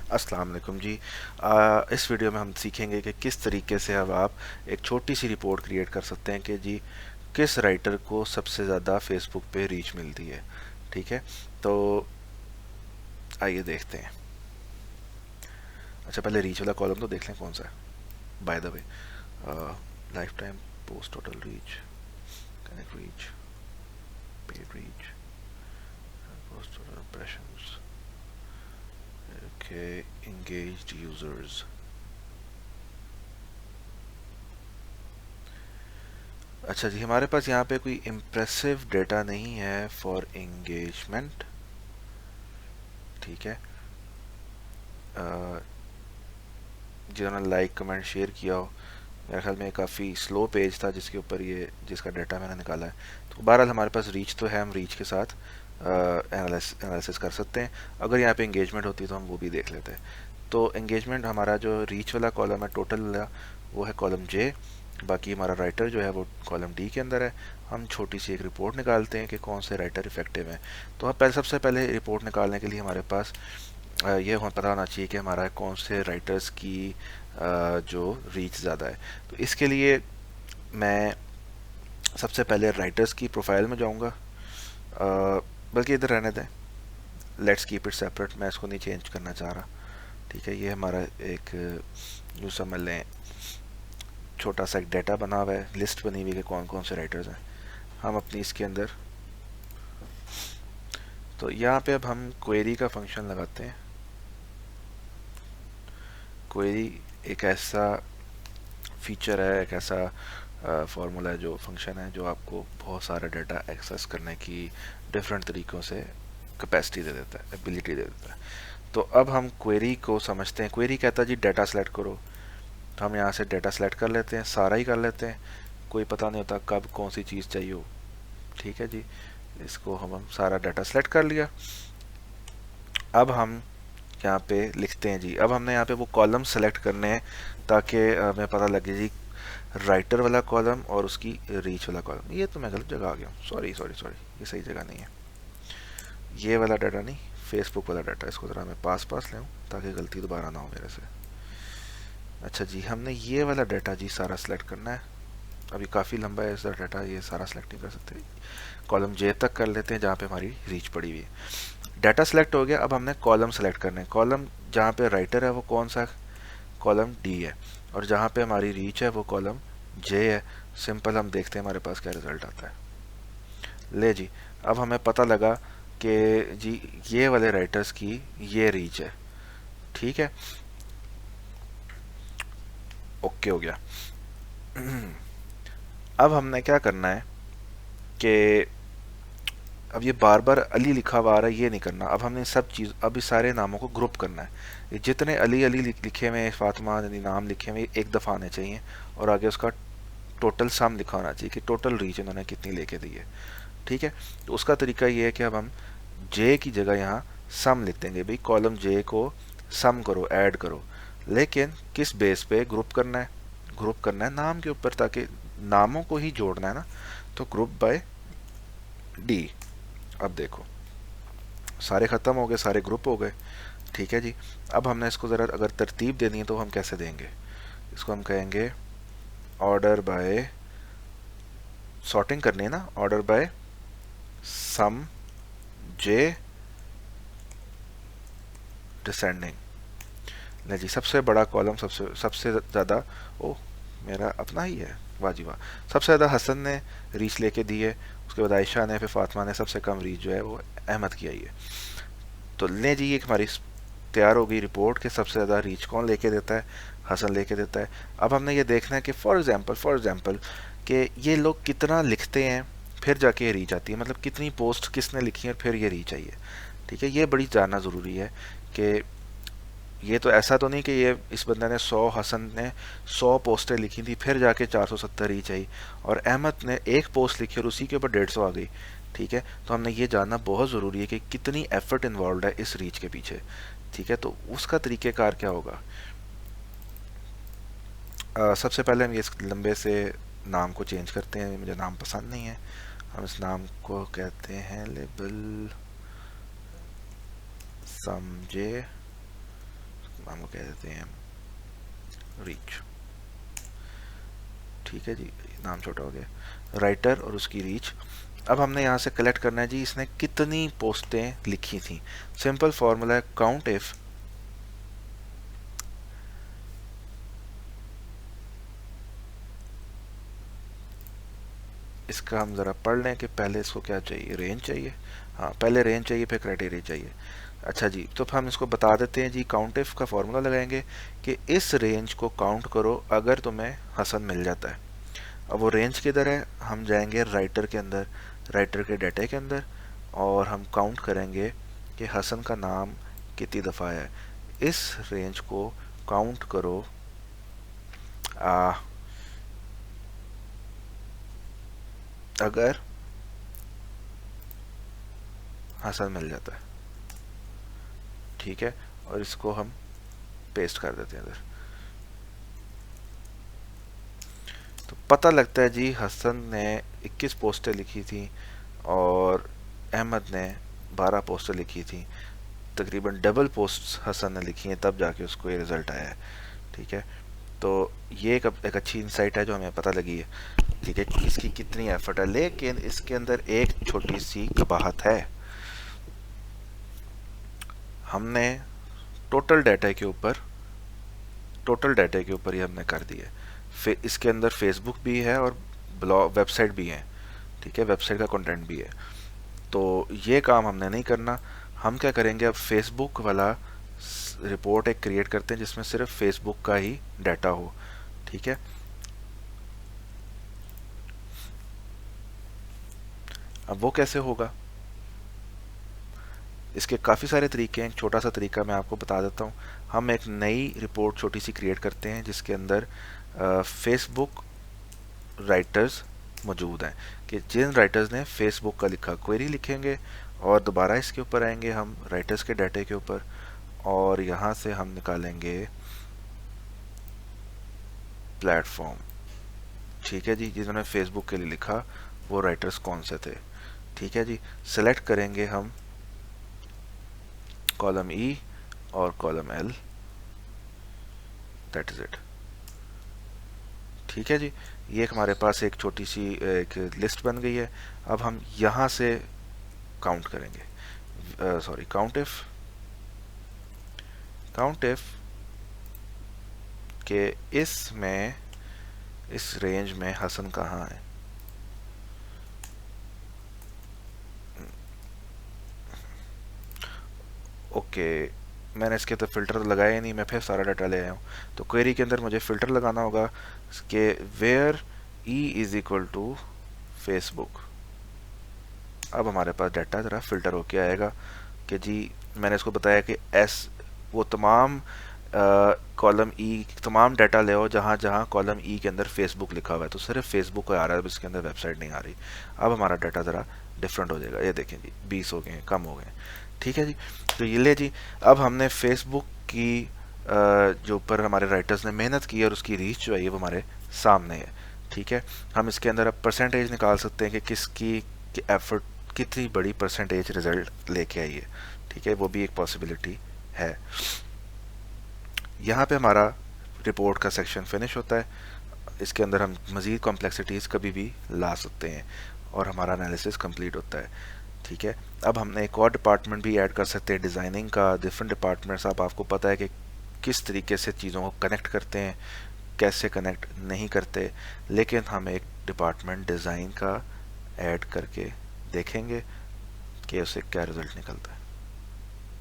अस्सलाम वालेकुम जी। इस वीडियो में हम सीखेंगे कि किस तरीके से अब आप एक छोटी सी रिपोर्ट क्रिएट कर सकते हैं कि जी किस राइटर को सबसे ज़्यादा फेसबुक पे रीच मिलती है। ठीक है, तो आइए देखते हैं। अच्छा, पहले रीच वाला कॉलम तो देख लें कौन सा है। By the way, life time post total reach, connect reach, paid reach, post total impressions, okay, engaged users. अच्छा जी, हमारे पास यहाँ पे कोई इम्प्रेसिव डेटा नहीं है फॉर एंगेजमेंट। ठीक है, जिन्होंने लाइक कमेंट शेयर किया हो, मेरे ख्याल में काफ़ी स्लो पेज था जिसके ऊपर ये जिसका डाटा मैंने निकाला है। तो बहरहाल हमारे पास रीच तो है, हम रीच के साथ एनालिसिस कर सकते हैं। अगर यहाँ पे एंगेजमेंट होती तो हम वो भी देख लेते हैं। तो एंगेजमेंट हमारा जो रीच वाला कॉलम है टोटल वाला, वो है कॉलम जे। बाकी हमारा राइटर जो है वो कॉलम डी के अंदर है। हम छोटी सी एक रिपोर्ट निकालते हैं कि कौन से राइटर इफेक्टिव हैं। तो हम पहले सबसे पहले रिपोर्ट निकालने के लिए हमारे पास ये पता होना चाहिए कि हमारा कौन से राइटर्स की जो रीच ज़्यादा है। तो इसके लिए मैं सबसे पहले राइटर्स की प्रोफाइल में जाऊंगा, बल्कि इधर रहने दें, लेट्स कीप इट सेपरेट, मैं इसको नहीं चेंज करना चाह रहा। ठीक है, ये हमारा एक यूँ समझ लें छोटा सा एक डाटा बना हुआ है, लिस्ट बनी हुई है कि कौन कौन से राइटर्स हैं। हम अपनी इसके अंदर, तो यहाँ पे अब हम क्वेरी का फंक्शन लगाते हैं। क्वेरी एक ऐसा फीचर है, एक ऐसा फार्मूला है, जो फंक्शन है जो आपको बहुत सारा डाटा एक्सेस करने की डिफरेंट तरीक़ों से कैपेसिटी दे देता है, एबिलिटी दे देता है। तो अब हम क्वेरी को समझते हैं। क्वेरी कहता है जी डाटा सेलेक्ट करो, तो हम यहाँ से डाटा सेलेक्ट कर लेते हैं, सारा ही कर लेते हैं, कोई पता नहीं होता कब कौन सी चीज़ चाहिए हो। ठीक है जी, इसको हम सारा डाटा सेलेक्ट कर लिया। अब हम यहाँ पे लिखते हैं जी, अब हमने यहाँ पे वो कॉलम सेलेक्ट करने हैं ताकि हमें पता लगे जी राइटर वाला कॉलम और उसकी रीच वाला कॉलम। ये तो मैं गलत जगह आ गया हूँ, सॉरी सॉरी सॉरी, ये सही जगह नहीं है। ये वाला डाटा नहीं, फेसबुक वाला डाटा, इसको ज़रा मैं पास पास ले आऊँ ताकि गलती दोबारा ना हो मेरे से। अच्छा जी, हमने ये वाला डाटा जी सारा सेलेक्ट करना है। अभी काफ़ी लंबा है इसका डाटा, ये सारा सेलेक्ट नहीं कर सकते। कॉलम जे तक कर लेते हैं जहाँ पे हमारी रीच पड़ी हुई है। डाटा सेलेक्ट हो गया, अब हमने कॉलम सेलेक्ट करना है। कॉलम जहाँ पे राइटर है वो कौन सा, कॉलम डी है, और जहाँ पे हमारी रीच है वो कॉलम जे है। सिंपल, हम देखते हैं हमारे पास क्या रिजल्ट आता है। ले जी, अब हमें पता लगा कि जी ये वाले राइटर्स की ये रीच है। ठीक है, ओके हो गया। अब हमने क्या करना है कि अब ये बार बार अली लिखा हुआ आ रहा है, ये नहीं करना। अब हमने सब चीज़, अब इस सारे नामों को ग्रुप करना है। ये जितने अली अली लिखे हुए, फातिमा नाम लिखे हुए, एक दफ़ा आने चाहिए, और आगे उसका टोटल सम लिखा होना चाहिए कि टोटल रीच इन्होंने कितनी लेके दी है। ठीक है, तो उसका तरीका ये है कि अब हम जे की जगह यहाँ सम लिख देंगे। भाई कॉलम जे को सम करो, ऐड करो, लेकिन किस बेस पे ग्रुप करना है? ग्रुप करना है नाम के ऊपर, ताकि नामों को ही जोड़ना है ना। तो ग्रुप बाय डी। अब देखो सारे ख़त्म हो गए, सारे ग्रुप हो गए। ठीक है जी, अब हमने इसको ज़रा अगर तरतीब देनी है तो हम कैसे देंगे? इसको हम कहेंगे ऑर्डर बाय, सॉर्टिंग करनी है ना, order by sum J descending. नहीं जी, सबसे बड़ा कॉलम, सबसे सबसे ज़्यादा, ओ मेरा अपना ही है, वाह जी वाह। सबसे ज़्यादा हसन ने रीच लेके दी है, उसके बाद आयशा ने, फिर फातिमा ने, सबसे कम रीच जो है वो अहमद की आई है। तो ले जी, एक हमारी तैयार हो गई रिपोर्ट कि सबसे ज़्यादा रीच कौन लेके देता है, हसन लेके देता है। अब हमने ये देखना है कि फॉर एग्जांपल कि ये लोग कितना लिखते हैं फिर जाके ये रीच आती है, मतलब कितनी पोस्ट किसने लिखी है फिर ये रीच आई है। ठीक है, ये बड़ी जानना ज़रूरी है कि ये तो ऐसा तो नहीं कि ये इस बंदे ने 100, हसन ने 100 पोस्टें लिखी थी फिर जाके 470 रीच आई, और अहमद ने एक पोस्ट लिखी और उसी के ऊपर 150 आ गई। ठीक है, तो हमने ये जानना बहुत ज़रूरी है कि कितनी एफर्ट इन्वॉल्व है इस रीच के पीछे। ठीक है, तो उसका तरीक़ेकार क्या होगा? सबसे पहले हम ये इस लंबे से नाम को चेंज करते हैं, मुझे नाम पसंद नहीं है। हम इस नाम को कहते हैं लेबल समझे हम कह देते हैं रीच। ठीक है जी, नाम छोटा हो गया, राइटर और उसकी रीच। अब हमने यहाँ से कलेक्ट करना है जी इसने कितनी पोस्टें लिखी थी। सिंपल फॉर्मूला है काउंट इफ इसका हम ज़रा पढ़ लें कि पहले इसको क्या चाहिए, रेंज चाहिए। हाँ, पहले रेंज चाहिए फिर क्राइटेरिया चाहिए। अच्छा जी, तो हम इसको बता देते हैं जी, काउंट इफ का फॉर्मूला लगाएंगे कि इस रेंज को काउंट करो अगर तुम्हें हसन मिल जाता है। अब वो रेंज किधर है, हम जाएंगे राइटर के अंदर, राइटर के डाटा के अंदर, और हम काउंट करेंगे कि हसन का नाम कितनी दफ़ा है। इस रेंज को काउंट करो अगर हसन मिल जाता है। ठीक है, और इसको हम पेस्ट कर देते हैं इधर। तो पता लगता है जी हसन ने 21 पोस्टें लिखी थी और अहमद ने 12 पोस्टें लिखी थी। तकरीबन डबल पोस्ट हसन ने लिखी हैं, तब जाके उसको ये रिज़ल्ट आया है। ठीक है, तो ये एक अच्छी इंसाइट है जो हमें पता लगी है। ठीक है, इसकी कितनी एफर्ट है, लेकिन इसके अंदर एक छोटी सी कबाहत है। हमने टोटल डाटा के ऊपर ही हमने कर दिया। फिर इसके अंदर फेसबुक भी है और ब्लॉग वेबसाइट भी है। ठीक है, वेबसाइट का कंटेंट भी है। तो ये काम हमने नहीं करना। हम क्या करेंगे, अब फेसबुक वाला रिपोर्ट एक क्रिएट करते हैं जिसमें सिर्फ फेसबुक का ही डाटा हो। ठीक है, अब वो कैसे होगा, इसके काफ़ी सारे तरीके हैं। एक छोटा सा तरीका मैं आपको बता देता हूँ। हम एक नई रिपोर्ट छोटी सी क्रिएट करते हैं जिसके अंदर फेसबुक राइटर्स मौजूद हैं, कि जिन राइटर्स ने फेसबुक का लिखा क्वेरी लिखेंगे, और दोबारा इसके ऊपर आएंगे हम राइटर्स के डाटे के ऊपर, और यहाँ से हम निकालेंगे प्लेटफॉर्म। ठीक है जी, जिन्होंने फेसबुक के लिए लिखा वो राइटर्स कौन से थे। ठीक है जी, सेलेक्ट करेंगे हम कॉलम ई और column L, that is it. ठीक है जी, ये हमारे पास एक छोटी सी एक लिस्ट बन गई है। अब हम यहाँ से काउंट करेंगे, सॉरी, काउंट इफ के इसमें इस रेंज में हसन कहाँ है। ओके, मैंने इसके तो फ़िल्टर लगाया ही नहीं, मैं फिर सारा डाटा ले आया हूँ। तो क्वेरी के अंदर मुझे फ़िल्टर लगाना होगा कि where E is equal to Facebook. अब हमारे पास डाटा ज़रा फ़िल्टर होके आएगा कि जी, मैंने इसको बताया कि एस वो तमाम कॉलम ई तमाम डाटा ले आओ जहाँ जहाँ कॉलम ई के अंदर फेसबुक लिखा हुआ है। तो सिर्फ फेसबुक आ रहा है, अब इसके अंदर वेबसाइट नहीं आ रही। अब हमारा डाटा ज़रा डिफरेंट हो जाएगा। ये देखें जी, 20 हो गए हैं, कम हो गए। ठीक है जी, तो ये ले जी, अब हमने फेसबुक की जो ऊपर हमारे राइटर्स ने मेहनत की और उसकी रीच जो है वो हमारे सामने है। ठीक है, हम इसके अंदर अब परसेंटेज निकाल सकते हैं कि किसकी एफर्ट कितनी बड़ी परसेंटेज रिजल्ट लेके आई है। ठीक है, वो भी एक पॉसिबिलिटी है। यहाँ पे हमारा रिपोर्ट का सेक्शन फिनिश होता है। इसके अंदर हम मज़ीद कॉम्प्लेक्सिटीज़ कभी भी ला सकते हैं और हमारा एनालिसिस कंप्लीट होता है। ठीक है, अब हमने एक और डिपार्टमेंट भी ऐड कर सकते हैं, डिज़ाइनिंग का। डिफरेंट डिपार्टमेंट्स, अब आपको पता है कि किस तरीके से चीज़ों को कनेक्ट करते हैं, कैसे कनेक्ट नहीं करते, लेकिन हम एक डिपार्टमेंट डिज़ाइन का ऐड करके देखेंगे कि उससे क्या रिज़ल्ट निकलता है।